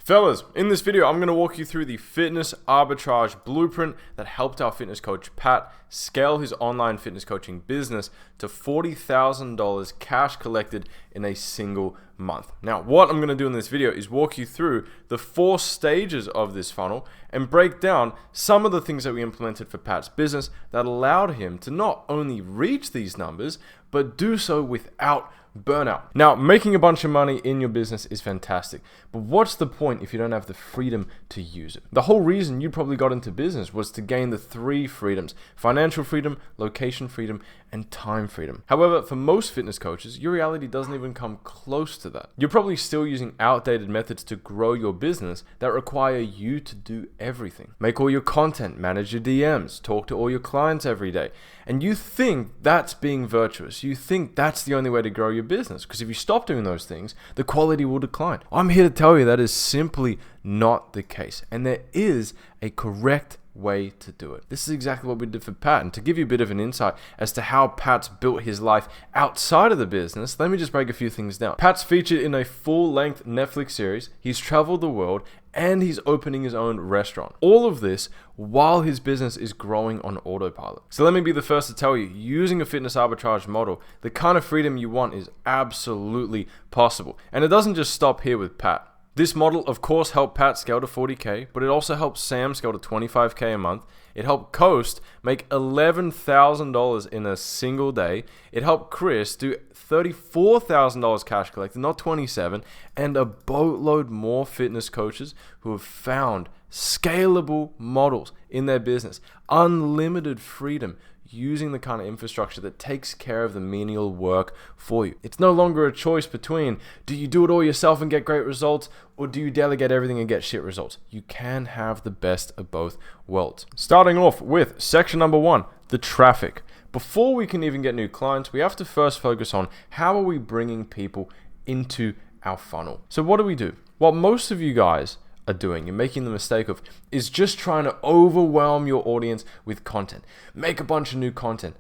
Fellas, in this video, I'm going to walk you through the fitness arbitrage blueprint that helped our fitness coach, Pat, scale his online fitness coaching business to $40,000 cash collected in a single month. Now, what I'm going to do in this video is walk you through the 4 stages of this funnel and break down some of the things that we implemented for Pat's business that allowed him to not only reach these numbers, but do so without burnout. Now, making a bunch of money in your business is fantastic, but what's the point if you don't have the freedom to use it? The whole reason you probably got into business was to gain the 3 freedoms: financial freedom, location freedom, and time freedom. However, for most fitness coaches, your reality doesn't even come close to that. You're probably still using outdated methods to grow your business that require you to do everything. Make all your content, manage your DMs, talk to all your clients every day. And you think that's being virtuous. You think that's the only way to grow your business, because if you stop doing those things, the quality will decline. I'm here to tell you that is simply not the case, and there is a correct way to do it. This is exactly what we did for Pat, and to give you a bit of an insight as to how Pat's built his life outside of the business, let me just break a few things down. Pat's featured in a full-length Netflix series, he's traveled the world, and he's opening his own restaurant. All of this while his business is growing on autopilot. So let me be the first to tell you, using a fitness arbitrage model, the kind of freedom you want is absolutely possible. And it doesn't just stop here with Pat. This model, of course, helped Pat scale to 40K, but it also helped Sam scale to 25K a month. It helped Coast make $11,000 in a single day. It helped Chris do $34,000 cash collected, not 27, and a boatload more fitness coaches who have found scalable models in their business, unlimited freedom, using the kind of infrastructure that takes care of the menial work for you. It's no longer a choice between, do you do it all yourself and get great results, or do you delegate everything and get shit results? You can have the best of both worlds. Starting off with section number 1, the traffic. Before we can even get new clients, we have to first focus on how are we bringing people into our funnel. So what do? What most of you guys are doing, you're making the mistake of, is just trying to overwhelm your audience with content. Make a bunch of new content,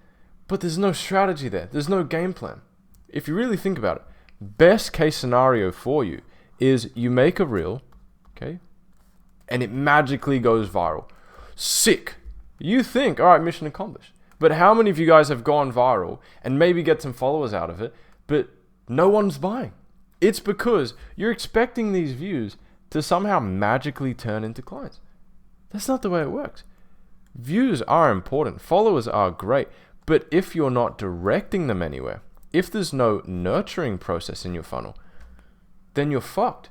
but there's no strategy there. There's no game plan. If you really think about it, best case scenario for you is you make a reel, okay, and it magically goes viral. Sick. You think, all right, mission accomplished. But how many of you guys have gone viral and maybe get some followers out of it, but no one's buying? It's because you're expecting these views to somehow magically turn into clients. That's not the way it works. Views are important, followers are great, but if you're not directing them anywhere, if there's no nurturing process in your funnel, then you're fucked.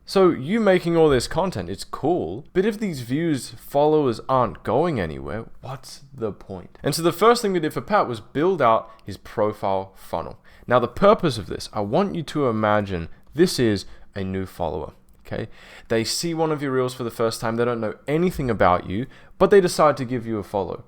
So you making all this content, it's cool, but if these views, followers aren't going anywhere, what's the point? And so the first thing we did for Pat was build out his profile funnel. Now the purpose of this, I want you to imagine this is a new follower. Okay, they see one of your reels for the first time, they don't know anything about you, but they decide to give you a follow.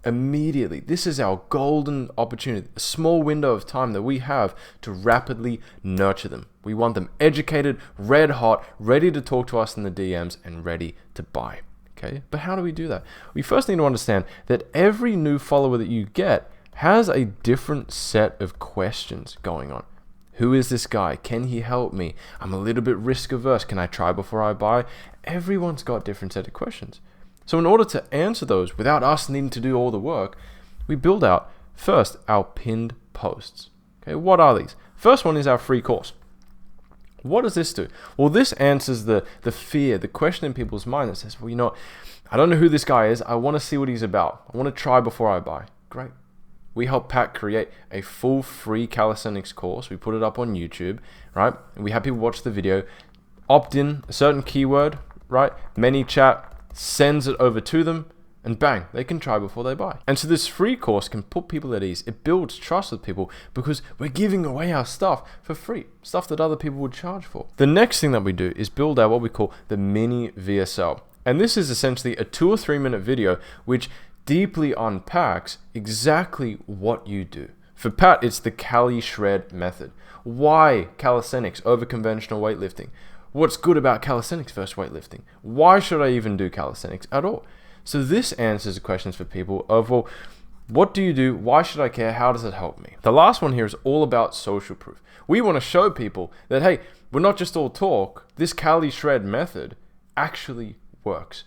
Immediately, this is our golden opportunity, a small window of time that we have to rapidly nurture them. We want them educated, red hot, ready to talk to us in the DMs, and ready to buy. Okay, but how do we do that? We first need to understand that every new follower that you get has a different set of questions going on. Who is this guy? Can he help me? I'm a little bit risk averse. Can I try before I buy? Everyone's got different set of questions. So in order to answer those without us needing to do all the work, we build out first our pinned posts. Okay, what are these? First one is our free course. What does this do? Well, this answers the fear, the question in people's mind that says, well, you know, I don't know who this guy is. I want to see what he's about. I want to try before I buy. Great. We helped Pat create a full free calisthenics course. We put it up on YouTube, right? And we have people watch the video, opt in a certain keyword, right? ManyChat sends it over to them, and bang, they can try before they buy. And so this free course can put people at ease. It builds trust with people because we're giving away our stuff for free, stuff that other people would charge for. The next thing that we do is build out what we call the mini VSL. And this is essentially a 2 or 3 minute video which deeply unpacks exactly what you do. For Pat, it's the Cali Shred method. Why calisthenics over conventional weightlifting? What's good about calisthenics versus weightlifting? Why should I even do calisthenics at all? So this answers the questions for people of, well, What do you do? Why should I care? How does it help me? The last one here is all about social proof. We want to show people that, hey, we're not just all talk. This Cali Shred method actually works.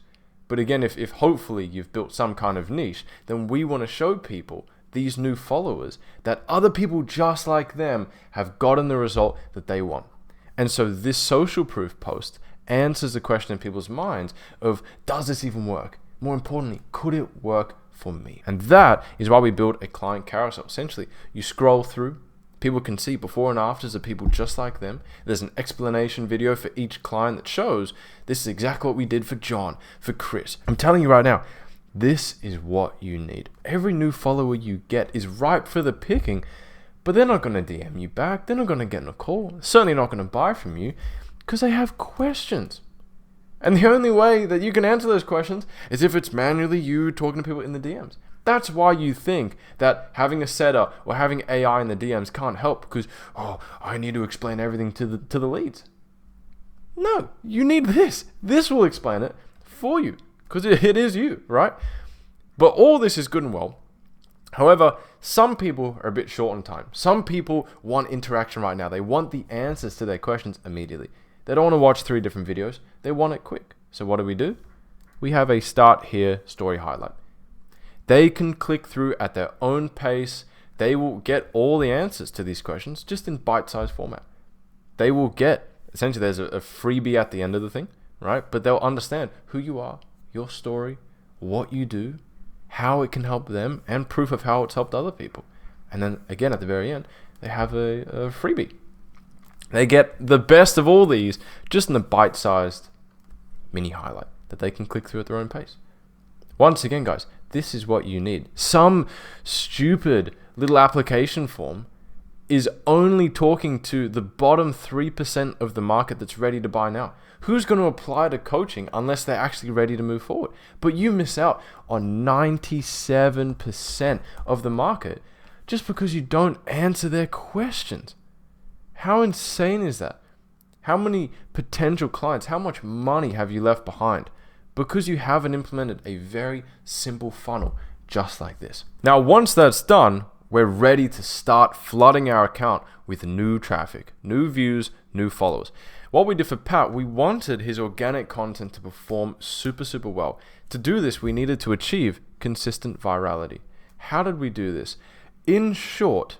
But again, if hopefully you've built some kind of niche, then we want to show people, these new followers, that other people just like them have gotten the result that they want. And so this social proof post answers the question in people's minds of, does this even work? More importantly, could it work for me? And that is why we build a client carousel. Essentially, you scroll through, people can see before and afters of people just like them. There's an explanation video for each client that shows this is exactly what we did for John, for Chris. I'm telling you right now, this is what you need. Every new follower you get is ripe for the picking, but they're not going to DM you back. They're not going to get in a call. They're certainly not going to buy from you because they have questions. And the only way that you can answer those questions is if it's manually you talking to people in the DMs. That's why you think that having a setter or having AI in the DMs can't help because, oh, I need to explain everything to the leads. No, you need this. This will explain it for you because it is you, right? But all this is good and well. However, some people are a bit short on time. Some people want interaction right now. They want the answers to their questions immediately. They don't want to watch 3 different videos. They want it quick. So what do? We have a start here story highlight. They can click through at their own pace. They will get all the answers to these questions just in bite-sized format. They will get, essentially there's a freebie at the end of the thing, right? But they'll understand who you are, your story, what you do, how it can help them, and proof of how it's helped other people. And then again, at the very end, they have a freebie. They get the best of all these just in a bite-sized mini highlight that they can click through at their own pace. Once again, guys, this is what you need. Some stupid little application form is only talking to the bottom 3% of the market that's ready to buy now. Who's going to apply to coaching unless they're actually ready to move forward? But you miss out on 97% of the market just because you don't answer their questions. How insane is that? How many potential clients, how much money have you left behind because you haven't implemented a very simple funnel just like this? Now, once that's done, we're ready to start flooding our account with new traffic, new views, new followers. What we did for Pat, we wanted his organic content to perform super well. To do this, we needed to achieve consistent virality. How did we do this? In short,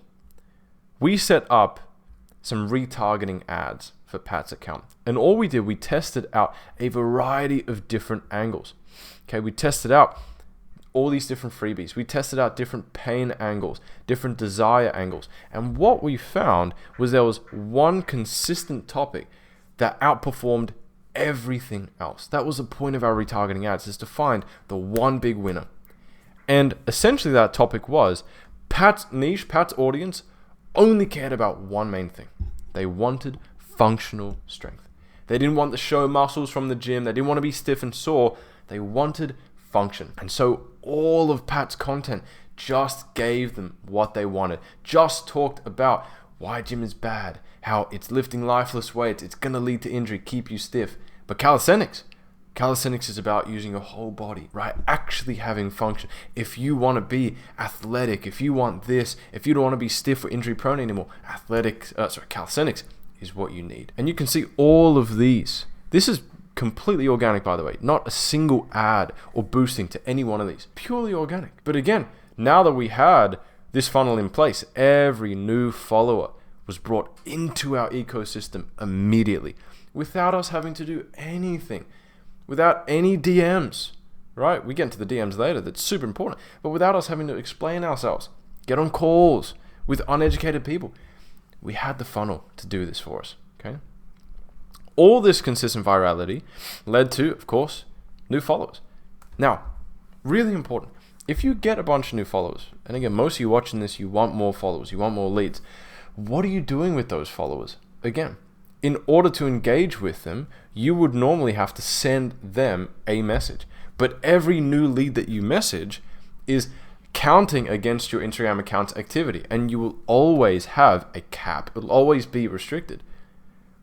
we set up some retargeting ads for Pat's account. And all we did, we tested out a variety of different angles. Okay, we tested out all these different freebies. We tested out different pain angles, different desire angles. And what we found was there was one consistent topic that outperformed everything else. That was the point of our retargeting ads, is to find the one big winner. And essentially that topic was Pat's niche, Pat's audience only cared about one main thing. They wanted functional strength. They didn't want to show muscles from the gym. They didn't want to be stiff and sore. They wanted function. And so all of Pat's content just gave them what they wanted. Just talked about why gym is bad, how it's lifting lifeless weights, it's going to lead to injury, keep you stiff. But calisthenics is about using your whole body, right? Actually having function. If you want to be athletic, if you want this, if you don't want to be stiff or injury prone anymore, calisthenics is what you need. And you can see all of these. This is completely organic, by the way. Not a single ad or boosting to any one of these. Purely organic. But again, now that we had this funnel in place, every new follower was brought into our ecosystem immediately without us having to do anything. Without any DMs, right? We get into the DMs later. That's super important. But without us having to explain ourselves, get on calls with uneducated people, we had the funnel to do this for us, okay? All this consistent virality led to, of course, new followers. Now, really important. If you get a bunch of new followers, and again, most of you watching this, you want more followers, you want more leads. What are you doing with those followers? Again, in order to engage with them, you would normally have to send them a message. But every new lead that you message is counting against your Instagram account's activity, and you will always have a cap. It will always be restricted.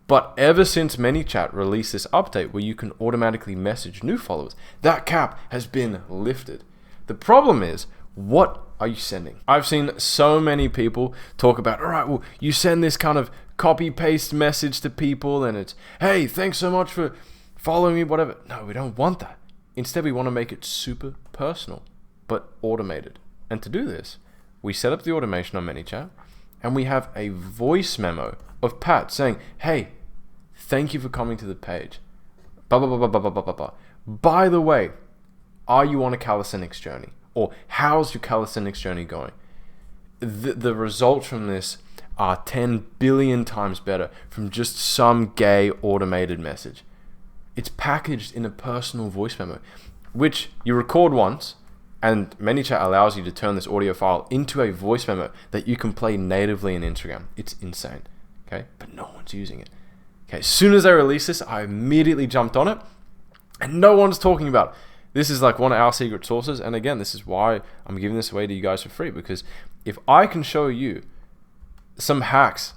But ever since ManyChat released this update where you can automatically message new followers, that cap has been lifted. The problem is, What are you sending? I've seen so many people talk about, all right, well, you send this kind of copy paste message to people and it's, hey, thanks so much for following me, whatever. No, we don't want that. Instead, we want to make it super personal, but automated. And to do this, we set up the automation on ManyChat and we have a voice memo of Pat saying, hey, thank you for coming to the page. Blah, blah, blah, blah, blah, blah, blah, blah. By the way, are you on a calisthenics journey? Or how's your calisthenics journey going? The results from this are 10 billion times better from just some gay automated message. It's packaged in a personal voice memo, which you record once, and ManyChat allows you to turn this audio file into a voice memo that you can play natively in Instagram. It's insane, okay? But no one's using it. Okay, as soon as they released this, I immediately jumped on it, and no one's talking about it. This is like one of our secret sources, and again, this is why I'm giving this away to you guys for free, because if I can show you some hacks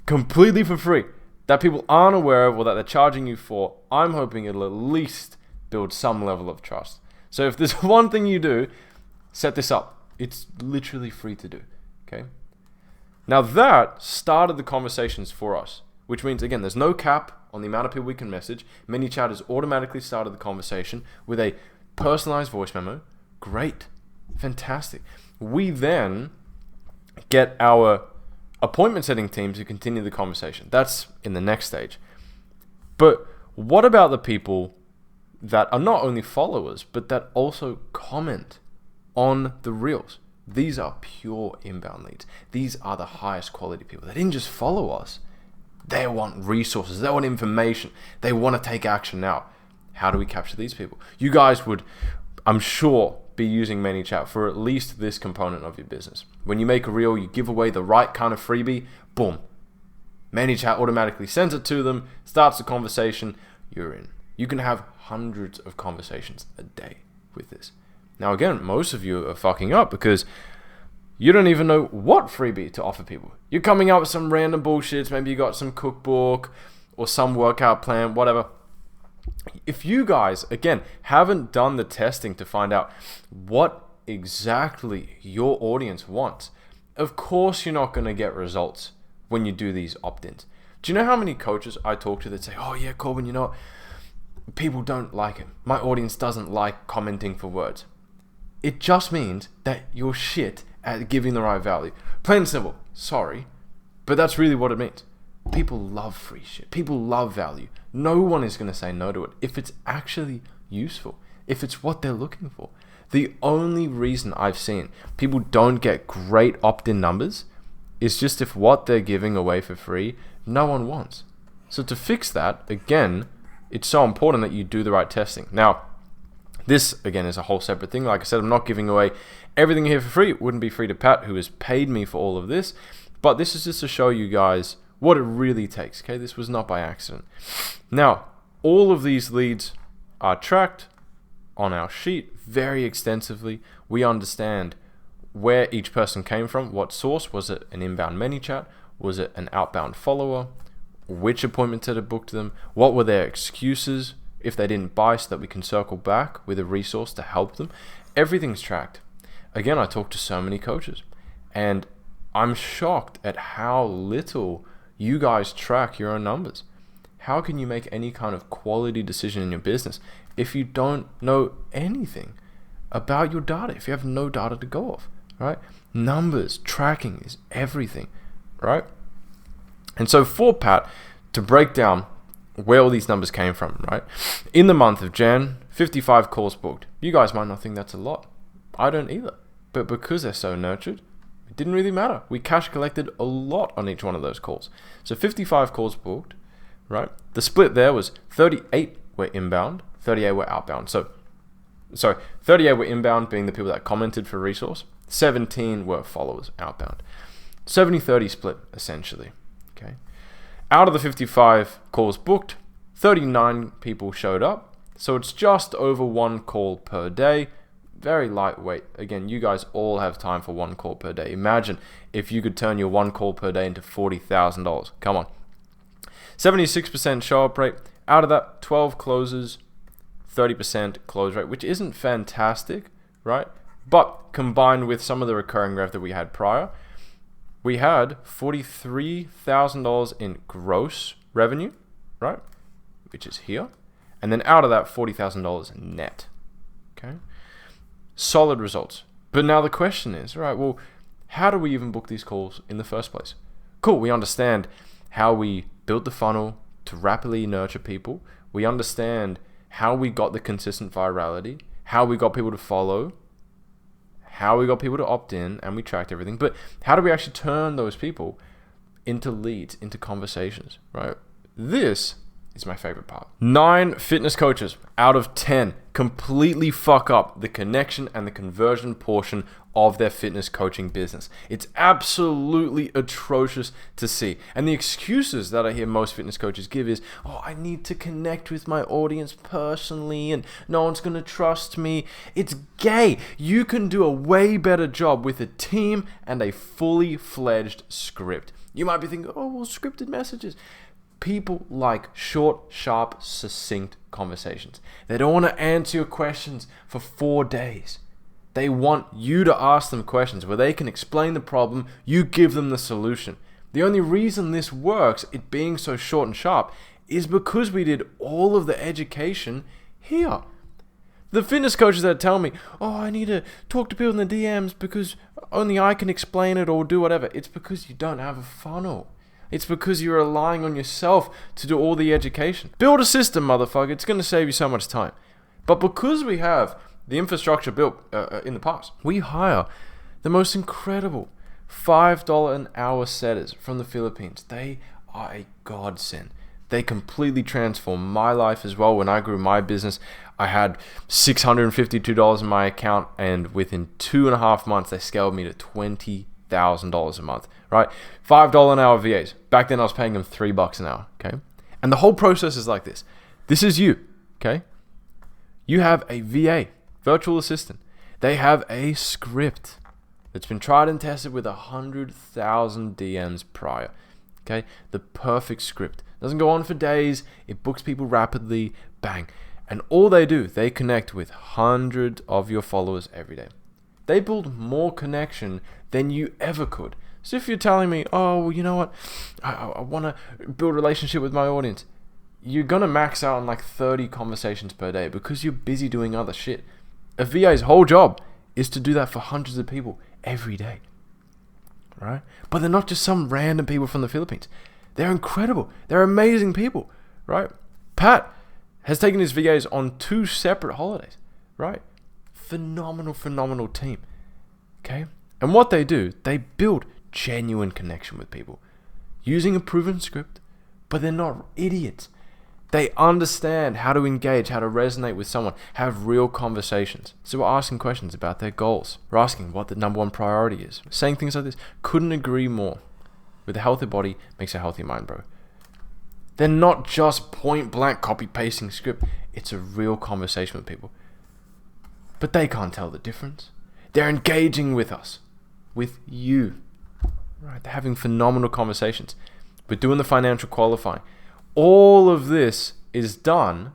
completely for free that people aren't aware of or that they're charging you for, I'm hoping it'll at least build some level of trust. So if there's one thing you do, set this up. It's literally free to do, okay? Now that started the conversations for us, which means, again, there's no cap on the amount of people we can message. ManyChat has automatically started the conversation with a personalized voice memo. Great. Fantastic. We then get our appointment setting team to continue the conversation. That's in the next stage. But what about the people that are not only followers, but that also comment on the reels? These are pure inbound leads. These are the highest quality people. They didn't just follow us. They want resources. They want information. They want to take action now. How do we capture these people? You guys would, I'm sure, be using ManyChat for at least this component of your business. When you make a reel, you give away the right kind of freebie, boom. ManyChat automatically sends it to them, starts the conversation, you're in. You can have hundreds of conversations a day with this. Now again, most of you are fucking up because you don't even know what freebie to offer people. You're coming up with some random bullshit. Maybe you got some cookbook or some workout plan, whatever. If you guys, again, haven't done the testing to find out what exactly your audience wants, of course you're not going to get results when you do these opt-ins. Do you know how many coaches I talk to that say, oh yeah, Corbin, you know, people don't like it. My audience doesn't like commenting for words. It just means that you're shit at giving the right value. Plain and simple. Sorry, but that's really what it means. People love free shit. People love value. No one is going to say no to it if it's actually useful, if it's what they're looking for. The only reason I've seen people don't get great opt-in numbers is just if what they're giving away for free, no one wants. So to fix that, again, it's so important that you do the right testing. Now, this, again, is a whole separate thing. Like I said, I'm not giving away everything here for free. It wouldn't be free to Pat, who has paid me for all of this. But this is just to show you guys what it really takes, okay? This was not by accident. Now, all of these leads are tracked on our sheet very extensively. We understand where each person came from, what source. Was it an inbound ManyChat? Was it an outbound follower? Which appointments had booked them? What were their excuses if they didn't buy, so that we can circle back with a resource to help them? Everything's tracked. Again, I talk to so many coaches, and I'm shocked at how little you guys track your own numbers. How can you make any kind of quality decision in your business if you don't know anything about your data, if you have no data to go off, right? Numbers, tracking is everything, right? And so for Pat to break down where all these numbers came from, right? In the month of Jan, 55 calls booked. You guys might not think that's a lot. I don't either. But because they're so nurtured, it didn't really matter. We cash collected a lot on each one of those calls. So 55 calls booked, right? The split there was 38 were inbound, 38 were outbound. So 38 were inbound, being the people that commented for resource. 17 were followers outbound. 70-30 split, essentially. Okay. Out of the 55 calls booked, 39 people showed up. So it's just over one call per day. Very lightweight. Again, you guys all have time for one call per day. Imagine if you could turn your one call per day into $40,000. Come on. 76% show up rate. Out of that, 12 closes, 30% close rate, which isn't fantastic, right? But combined with some of the recurring rev that we had prior, we had $43,000 in gross revenue, right? Which is here. And then out of that, $40,000 net. Okay. Solid results. But now the question is, right, well, how do we even book these calls in the first place? Cool. We understand how we built the funnel to rapidly nurture people. We understand how we got the consistent virality, how we got people to follow, how we got people to opt in, and we tracked everything. But how do we actually turn those people into leads, into conversations, right? This is my favorite part. 9 fitness coaches out of 10 completely fuck up the connection and the conversion portion of their fitness coaching business. It's absolutely atrocious to see. And the excuses that I hear most fitness coaches give is, oh, I need to connect with my audience personally and no one's going to trust me. It's gay. You can do a way better job with a team and a fully fledged script. You might be thinking, oh, well, scripted messages. People like short, sharp, succinct conversations. They don't want to answer your questions for 4 days. They want you to ask them questions where they can explain the problem, you give them the solution. The only reason this works, it being so short and sharp, is because we did all of the education here. The fitness coaches that tell me, oh, I need to talk to people in the DMs because only I can explain it or do whatever. It's because you don't have a funnel. It's because you're relying on yourself to do all the education. Build a system, motherfucker. It's going to save you so much time. But because we have the infrastructure built in the past, we hire the most incredible $5 an hour setters from the Philippines. They are a godsend. They completely transformed my life as well. When I grew my business, I had $652 in my account, and within 2.5 months, they scaled me to $20,000 a month, right? $5 an hour VAs. Back then I was paying them $3 an hour, okay? And the whole process is like this. This is you, okay? You have a VA, virtual assistant. They have a script that's been tried and tested with 100,000 DMs prior, okay? The perfect script. Doesn't go on for days. It books people rapidly, bang. And all they do, they connect with hundreds of your followers every day. They build more connection than you ever could. So if you're telling me, oh, well, you know what, I want to build a relationship with my audience, you're going to max out on like 30 conversations per day because you're busy doing other shit. A VA's whole job is to do that for hundreds of people every day, right? But they're not just some random people from the Philippines. They're incredible. They're amazing people, right? Pat has taken his VAs on 2 separate holidays, right? Phenomenal team, okay? And what they do, they build genuine connection with people using a proven script, but they're not idiots. They understand how to engage, how to resonate with someone, have real conversations. So we're asking questions about their goals. We're asking what the number one priority is. Saying things like this, couldn't agree more. With a healthy body makes a healthy mind, bro. They're not just point blank copy pasting script. It's a real conversation with people. But they can't tell the difference. They're engaging with us, with you. Right? They're having phenomenal conversations. We're doing the financial qualifying. All of this is done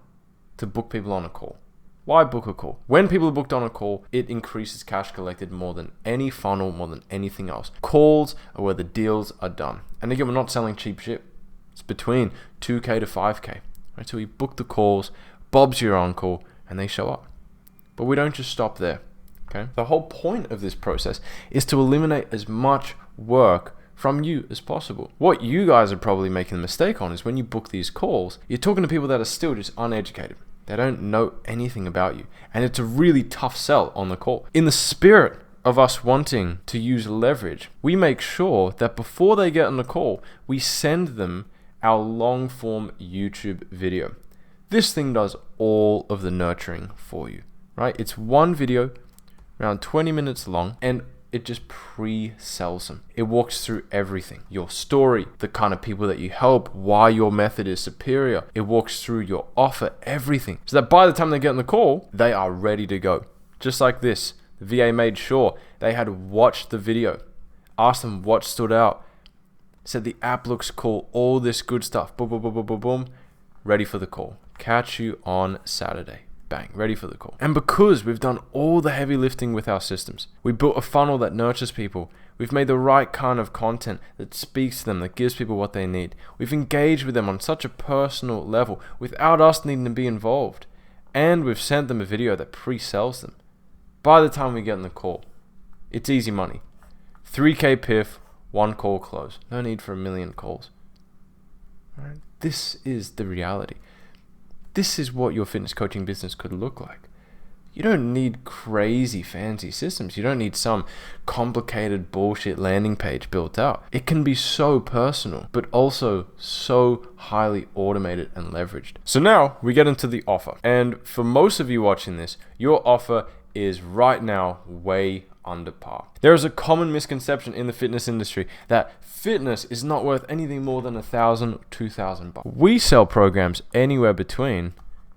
to book people on a call. Why book a call? When people are booked on a call, it increases cash collected more than any funnel, more than anything else. Calls are where the deals are done. And again, we're not selling cheap shit. It's between 2K to 5K. Right? So we book the calls, Bob's your on-call, and they show up. But we don't just stop there. Okay? The whole point of this process is to eliminate as much work from you as possible. What you guys are probably making the mistake on is when you book these calls, you're talking to people that are still just uneducated. They don't know anything about you. And it's a really tough sell on the call. In the spirit of us wanting to use leverage, we make sure that before they get on the call, we send them our long form YouTube video. This thing does all of the nurturing for you, right? It's one video, around 20 minutes long, and it just pre-sells them. It walks through everything. Your story, the kind of people that you help, why your method is superior. It walks through your offer, everything. So that by the time they get on the call, they are ready to go. Just like this, the VA made sure they had watched the video, asked them what stood out, said the app looks cool, all this good stuff, boom, boom, boom, boom, boom, boom, ready for the call. Catch you on Saturday. bang, ready for the call. And because we've done all the heavy lifting with our systems, we built a funnel that nurtures people. We've made the right kind of content that speaks to them, that gives people what they need. We've engaged with them on such a personal level without us needing to be involved. And we've sent them a video that pre-sells them. By the time we get in the call, it's easy money. 3K PIF, 1 call close. No need for a million calls. All right? This is the reality. This is what your fitness coaching business could look like. You don't need crazy fancy systems. You don't need some complicated bullshit landing page built out. It can be so personal, but also so highly automated and leveraged. So now we get into the offer. And for most of you watching this, your offer is right now way under par. There is a common misconception in the fitness industry that fitness is not worth anything more than $1,000, $2,000. We sell programs anywhere between,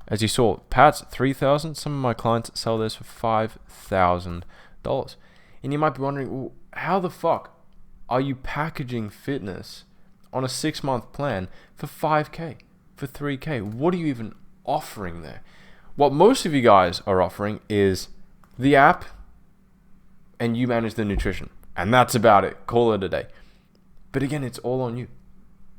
as you saw, Pat's $3,000. Some of my clients sell this for $5,000. And you might be wondering, well, how the fuck are you packaging fitness on a 6-month plan for $5K, for $3K? What are you even offering there? What most of you guys are offering is the app, and you manage the nutrition. And that's about it. Call it a day. But again, it's all on you.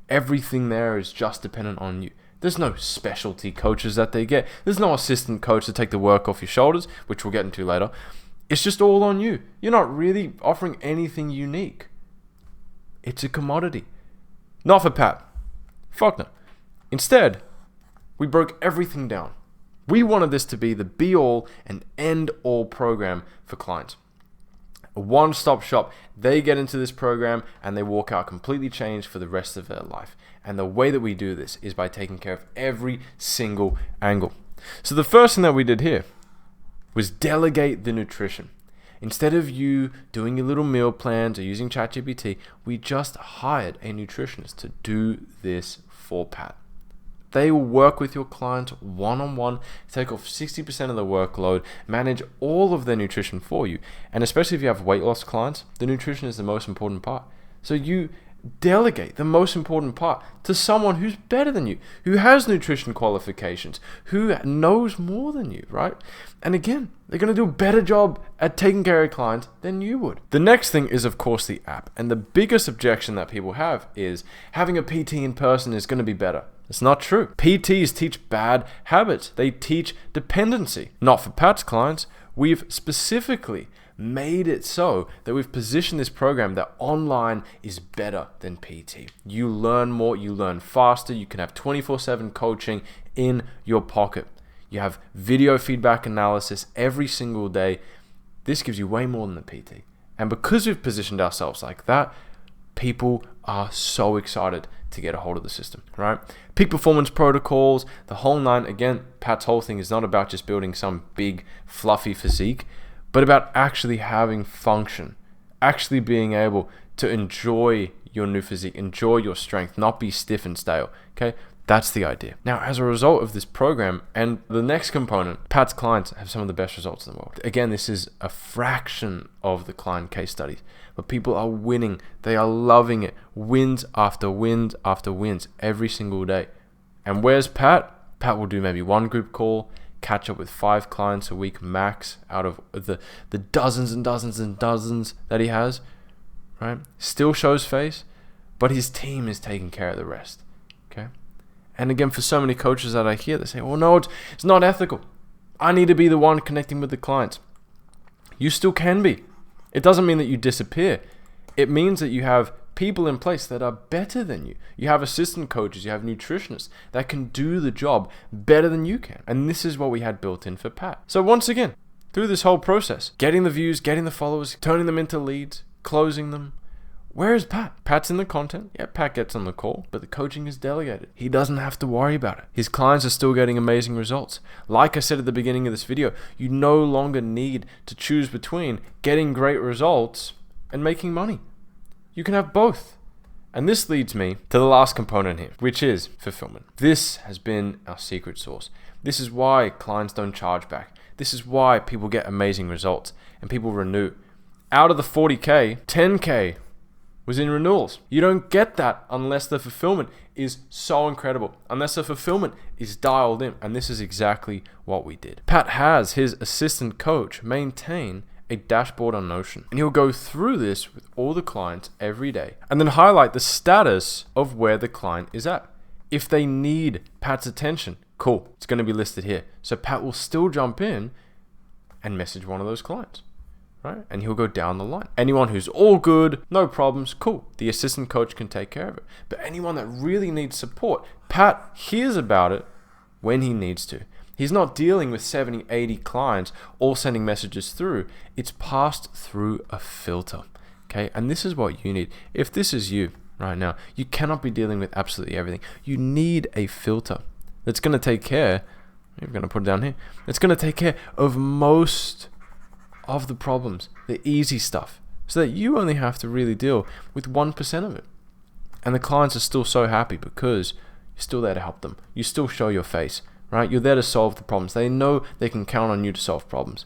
Everything there is just dependent on you. There's no specialty coaches that they get. There's no assistant coach to take the work off your shoulders, which we'll get into later. It's just all on you. You're not really offering anything unique. It's a commodity. Not for Pat. Fuck no. Instead, we broke everything down. We wanted this to be the be-all and end-all program for clients. A one-stop shop. They get into this program and they walk out completely changed for the rest of their life. And the way that we do this is by taking care of every single angle. So the first thing that we did here was delegate the nutrition. Instead of you doing your little meal plans or using ChatGPT, we just hired a nutritionist to do this for Pat. They will work with your clients one-on-one, take off 60% of the workload, manage all of their nutrition for you. And especially if you have weight loss clients, the nutrition is the most important part. So you delegate the most important part to someone who's better than you, who has nutrition qualifications, who knows more than you, right? And again, they're going to do a better job at taking care of clients than you would. The next thing is, of course, the app. And the biggest objection that people have is having a PT in person is going to be better. It's not true. PTs teach bad habits. They teach dependency. Not for Pat's clients. We've specifically made it so that we've positioned this program that online is better than PT. You learn more, you learn faster, you can have 24/7 coaching in your pocket. You have video feedback analysis every single day. This gives you way more than the PT. And because we've positioned ourselves like that, people are so excited to get a hold of the system, right? Peak performance protocols, the whole nine. Again, Pat's whole thing is not about just building some big fluffy physique, but about actually having function, actually being able to enjoy your new physique, enjoy your strength, not be stiff and stale, okay? That's the idea. Now, as a result of this program and the next component, Pat's clients have some of the best results in the world. Again, this is a fraction of the client case studies, but people are winning. They are loving it. Wins after wins after wins every single day. And where's Pat? Pat will do maybe one group call, catch up with 5 clients a week max out of the dozens and dozens and dozens that he has, right? Still shows face, but his team is taking care of the rest, okay? And again, for so many coaches that I hear, they say, well, no, it's not ethical. I need to be the one connecting with the clients. You still can be. It doesn't mean that you disappear. It means that you have people in place that are better than you. You have assistant coaches, you have nutritionists that can do the job better than you can. And this is what we had built in for Pat. So once again, through this whole process, getting the views, getting the followers, turning them into leads, closing them, where is Pat? Pat's in the content. Yeah, Pat gets on the call, but the coaching is delegated. He doesn't have to worry about it. His clients are still getting amazing results. Like I said at the beginning of this video, you no longer need to choose between getting great results and making money. You can have both. And this leads me to the last component here, which is fulfillment. This has been our secret sauce. This is why clients don't charge back. This is why people get amazing results and people renew. Out of the 40K, 10K was in renewals. You don't get that unless the fulfillment is so incredible, unless the fulfillment is dialed in. And this is exactly what we did. Pat has his assistant coach maintain a dashboard on Notion, and he'll go through this with all the clients every day and then highlight the status of where the client is at. If they need Pat's attention, cool, it's going to be listed here. So Pat will still jump in and message one of those clients, right? And he'll go down the line. Anyone who's all good, no problems, cool. The assistant coach can take care of it. But anyone that really needs support, Pat hears about it when he needs to. He's not dealing with 70, 80 clients all sending messages through. It's passed through a filter, okay? And this is what you need. If this is you right now, you cannot be dealing with absolutely everything. You need a filter that's going to take care, we're going to put it down here, it's going to take care of most of the problems, the easy stuff, so that you only have to really deal with 1% of it. And the clients are still so happy because you're still there to help them. You still show your face. Right? You're there to solve the problems. They know they can count on you to solve problems.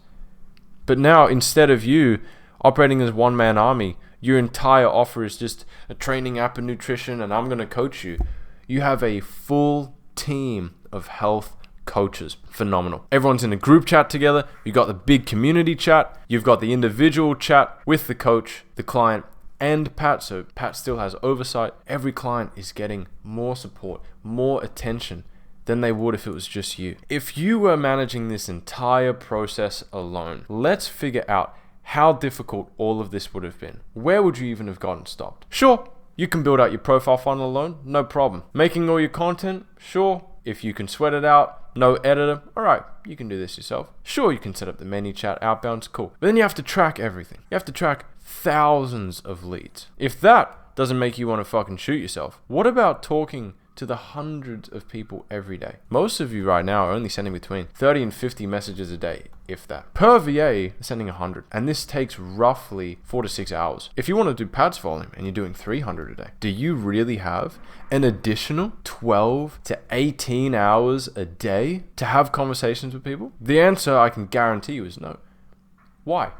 But now, instead of you operating as one-man army, your entire offer is just a training app and nutrition, and I'm going to coach you. You have a full team of health coaches. Phenomenal. Everyone's in a group chat together. You've got the big community chat. You've got the individual chat with the coach, the client, and Pat. So Pat still has oversight. Every client is getting more support, more attention than they would if it was just you. If you were managing this entire process alone, let's figure out how difficult all of this would have been. Where would you even have gotten stopped? Sure, you can build out your profile funnel alone, no problem. Making all your content, sure. If you can sweat it out, no editor, all right, you can do this yourself. Sure, you can set up the ManyChat outbounds, cool. But then you have to track everything. You have to track thousands of leads. If that doesn't make you want to fucking shoot yourself, what about talking to the hundreds of people every day? Most of you right now are only sending between 30 and 50 messages a day, if that. Per VA, sending 100. And this takes roughly 4 to 6 hours. If you want to do Pat's volume and you're doing 300 a day, do you really have an additional 12 to 18 hours a day to have conversations with people? The answer, I can guarantee you, is no. Why?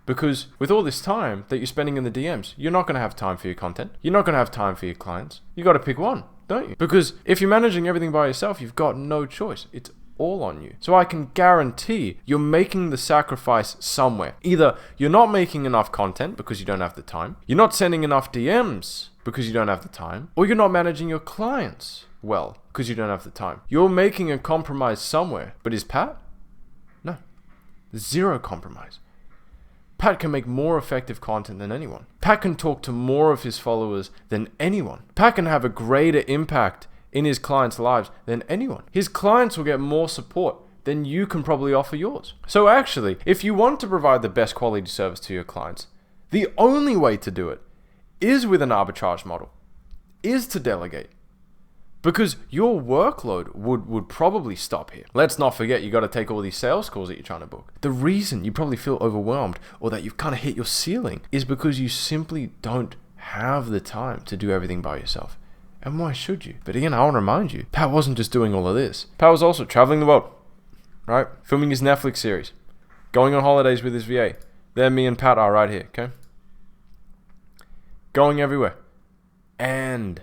Because with all this time that you're spending in the DMs, you're not going to have time for your content. You're not going to have time for your clients. You got to pick one, don't you? Because if you're managing everything by yourself, you've got no choice. It's all on you. So I can guarantee you're making the sacrifice somewhere. Either you're not making enough content because you don't have the time, you're not sending enough DMs because you don't have the time, or you're not managing your clients well because you don't have the time. You're making a compromise somewhere. But is Pat? No. Zero compromise. Pat can make more effective content than anyone. Pat can talk to more of his followers than anyone. Pat can have a greater impact in his clients' lives than anyone. His clients will get more support than you can probably offer yours. So actually, if you want to provide the best quality service to your clients, the only way to do it is with an arbitrage model, is to delegate. Because your workload would probably stop here. Let's not forget, you got to take all these sales calls that you're trying to book. The reason you probably feel overwhelmed or that you've kind of hit your ceiling is because you simply don't have the time to do everything by yourself. And why should you? But again, I want to remind you, Pat wasn't just doing all of this. Pat was also traveling the world, right? Filming his Netflix series, going on holidays with his VA. There me and Pat are right here, okay? Going everywhere. And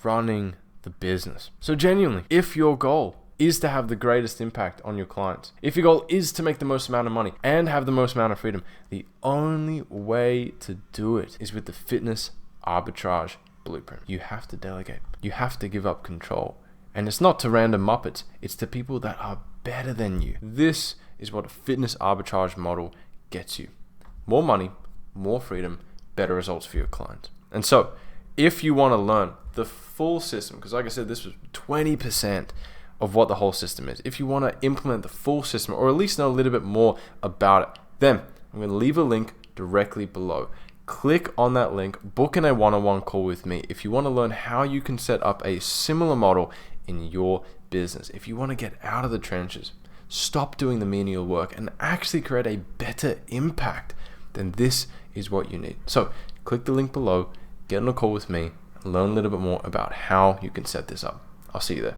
running the business. So genuinely, if your goal is to have the greatest impact on your clients, if your goal is to make the most amount of money and have the most amount of freedom, the only way to do it is with the fitness arbitrage blueprint. You have to delegate. You have to give up control. And it's not to random Muppets, it's to people that are better than you. This is what a fitness arbitrage model gets you. More money, more freedom, better results for your clients. And so, if you want to learn the full system, because like I said, this was 20% of what the whole system is. If you want to implement the full system, or at least know a little bit more about it, then I'm going to leave a link directly below. Click on that link, book in a one-on-one call with me if you want to learn how you can set up a similar model in your business. If you want to get out of the trenches, stop doing the menial work, and actually create a better impact, then this is what you need. So click the link below, get on a call with me, learn a little bit more about how you can set this up. I'll see you there.